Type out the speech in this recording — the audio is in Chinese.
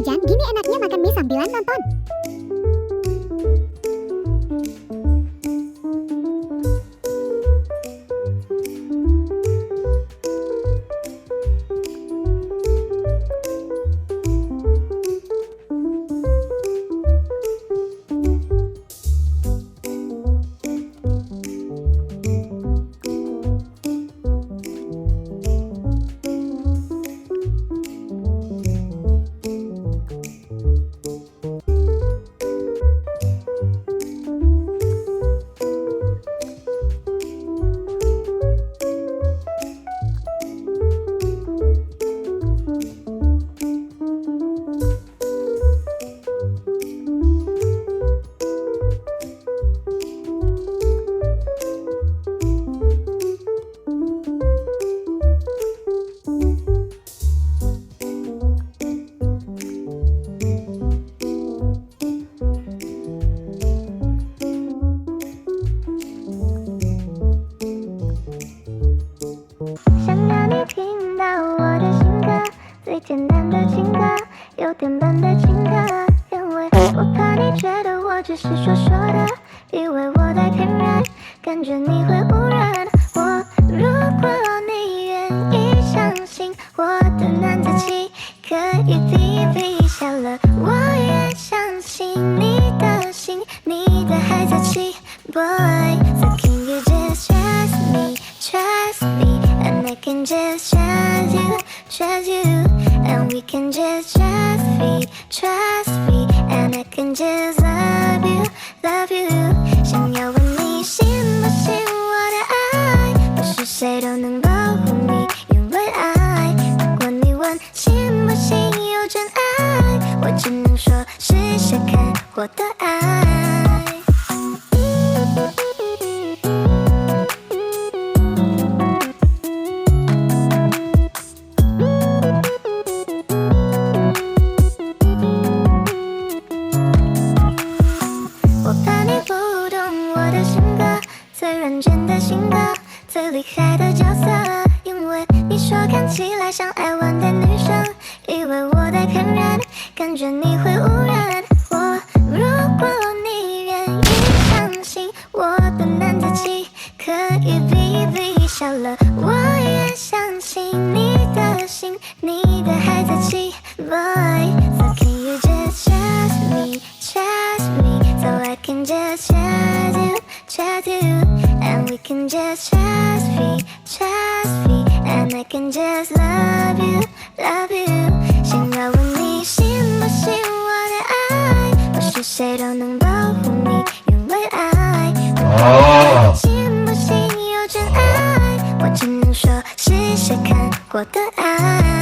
hujan-hujan, gini enaknya makan mie sambilan nonton.简单的情歌，有点笨的情歌，因为我怕你觉得我只是说说的，以为我在骗人，感觉你会误认我。如果你愿意相信我的男子气可以比比下了，我也相信你的心，你的孩子气 boy。 So can you just trust me, and I can just trust you.And we can just trust me, and I can just love you. 想要问你信不信我的爱，不是谁都能保护你，因为爱。如果你问信不信有真爱，我只能说试试看我的爱。最认真的性格，最厉害的角色，因为你说看起来像爱玩的女生，以为我在骗人，感觉你会误认我。如果你愿意相信我的男子气可以比比小了，我也相信你的心，你的孩子气 boy。 So can you just trust me, so I can just trust you.And we can just trust me, and I can just love you. 想要问你信不信我的爱，不是谁都能保护你，因为爱。信不信有真爱，我只能说试试看我的爱。